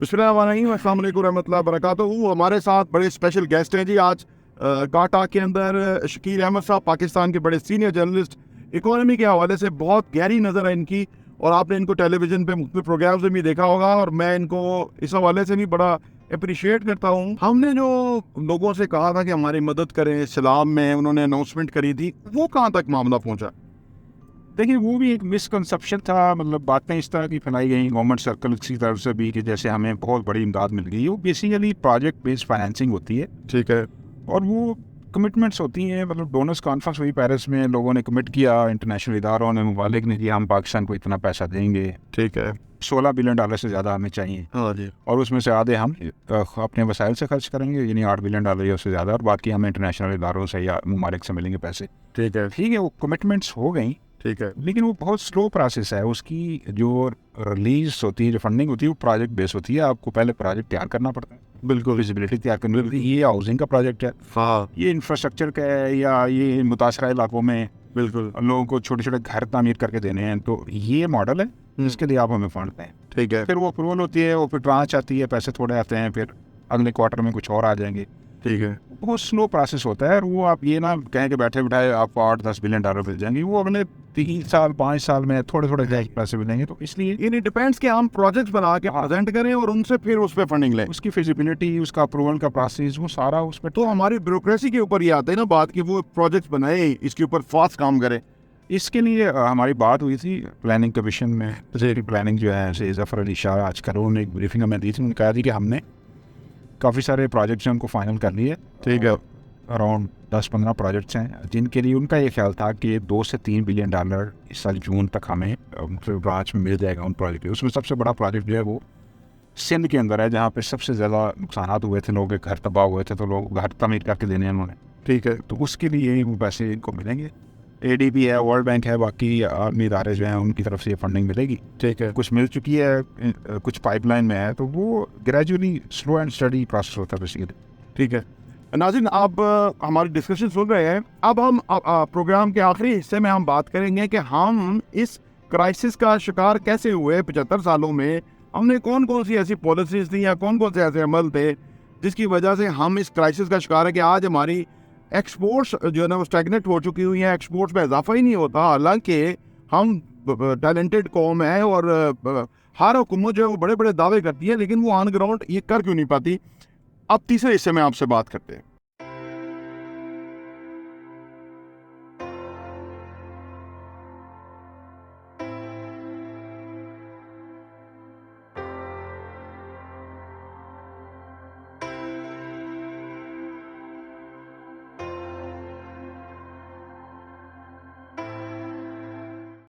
बिस्मिल्लाहिर्रहमानिर्रहीम, अस्सलाम वालेकुम रहमतुल्लाहि वबरकातुहू। हमारे साथ बड़े स्पेशल गेस्ट हैं जी आज काटा के अंदर शकील अहमद साहब, पाकिस्तान के बड़े सीनियर जर्नलिस्ट। इकोनॉमी के हवाले से बहुत गहरी नज़र है इनकी और आपने इनको टेलीविज़न पे मुख्तलिफ प्रोग्राम्स में भी देखा होगा और मैं इनको इस हवाले से भी बड़ा अप्रिशिएट करता हूँ। हमने जो लोगों से कहा था कि हमारी मदद करें, सलाम में उन्होंने अनाउंसमेंट करी थी, वो कहाँ तक मामला पहुँचा? देखिए, वो भी एक मिसकंसेप्शन था। मतलब बातें इस तरह की फैलाई गई गवर्नमेंट सर्कल की तरफ से भी कि जैसे हमें बहुत बड़ी इमदाद मिल गई। वो बेसिकली प्रोजेक्ट बेस्ड फाइनेंसिंग होती है, ठीक है। और वो कमिटमेंट्स होती हैं। मतलब डोनर्स कॉन्फ्रेंस हुई पेरिस में, लोगों ने कमिट किया, इंटरनेशनल इदारों ने, ममालिक ने दिया, हम पाकिस्तान को इतना पैसा देंगे। ठीक है। $16 बिलियन से ज़्यादा हमें चाहिए, हाँ जी। और उसमें से आधे हम अपने वसाइल से खर्च करेंगे, यानी $8 बिलियन या उससे ज़्यादा, और बाकी हमें इंटरनेशनल इदारों से या ममालिक से मिलेंगे पैसे। ठीक है। ठीक है, वो कमिटमेंट्स हो गई, ठीक है। लेकिन वो बहुत स्लो प्रोसेस है। उसकी जो रिलीज होती है, जो फंडिंग होती है, वो प्रोजेक्ट बेस होती है। आपको पहले प्रोजेक्ट तैयार करना पड़ता है, बिल्कुल। विजिबिलिटी तैयार करनी पड़ती है। ये हाउसिंग का प्रोजेक्ट है, हाँ ये इंफ्रास्ट्रक्चर का है, या ये मुतासरा इलाकों में बिल्कुल। लोगों को छोटे छोटे घर तामीर करके देने हैं। तो ये मॉडल है जिसके लिए आप हमें फंड दें। ठीक है। फिर वो अप्रूवल होती है, वो फिर ट्रांच आती है, पैसे थोड़े आते हैं, फिर अगले क्वार्टर में कुछ और आ जाएंगे। ठीक है। बहुत स्लो प्रोसेस होता है। और वो आप ये ना कहें कि बैठे बिठाए आपको $8-10 बिलियन मिल जाएंगे, वो अगले 3 साल 5 साल में थोड़े थोड़े पैसे मिलेंगे। तो इसलिए ये डिपेंड्स कि हम प्रोजेक्ट्स बना के प्रेजेंट करें और उनसे फिर उस पर फंडिंग लें। उसकी फिजिबिलिटी, उसका अप्रूवल का प्रोसेस, वो सारा उस पर। तो हमारी ब्यूरोक्रेसी के ऊपर ये आता है ना बात कि वो प्रोजेक्ट्स बनाए, इसके ऊपर फास्ट काम करें। इसके लिए हमारी बात हुई थी प्लानिंग कमीशन में। प्लानिंग जो है जफर अली शाह आज कर, उन्होंने एक ब्रीफिंग हमें दी थी। उन्होंने कहा थी कि हमने काफ़ी सारे प्रोजेक्ट्स हैं, उनको फाइनल कर लिए। ठीक है। अराउंड 10-15 प्रोजेक्ट्स हैं जिनके लिए उनका ये ख्याल था कि $2 से $3 बिलियन इस साल जून तक हमें ब्रांच में मिल जाएगा उन प्रोजेक्ट में। उसमें सबसे बड़ा प्रोजेक्ट जो है वो सिंध के अंदर है, जहाँ पे सबसे ज़्यादा नुकसान हुए थे, लोगों के घर तबाह हुए थे, तो लोग घर तमीर करके देने हैं उन्होंने। ठीक है। तो उसके लिए वो पैसे इनको मिलेंगे। ADB है, वर्ल्ड बैंक है, बाकी आर्मी इदारे जो हैं उनकी तरफ से ये फंडिंग मिलेगी। ठीक है। कुछ मिल चुकी है, कुछ पाइपलाइन में है। तो वो gradually slow and study process होता है बेसिकली। ठीक है। नाज़रीन, आप हमारी डिस्कशन सुन रहे हैं। अब हम प्रोग्राम के आखिरी हिस्से में हम बात करेंगे कि हम इस क्राइसिस का शिकार कैसे हुए 75 सालों में। हमने कौन कौन सी ऐसी पॉलिसीज थी या कौन कौन से ऐसे अमल थे जिसकी वजह से हम इस क्राइसिस का शिकार है कि आज हमारी एक्सपोर्ट्स जो है ना वो स्टैग्नेट हो चुकी हुई हैं, एक्सपोर्ट्स में इजाफा ही नहीं होता। हालांकि हम टैलेंटेड कौम है और हर हुकूमत जो है वो बड़े बड़े दावे करती है, लेकिन वो ऑन ग्राउंड ये कर क्यों नहीं पाती। अब तीसरे हिस्से में आपसे बात करते हैं।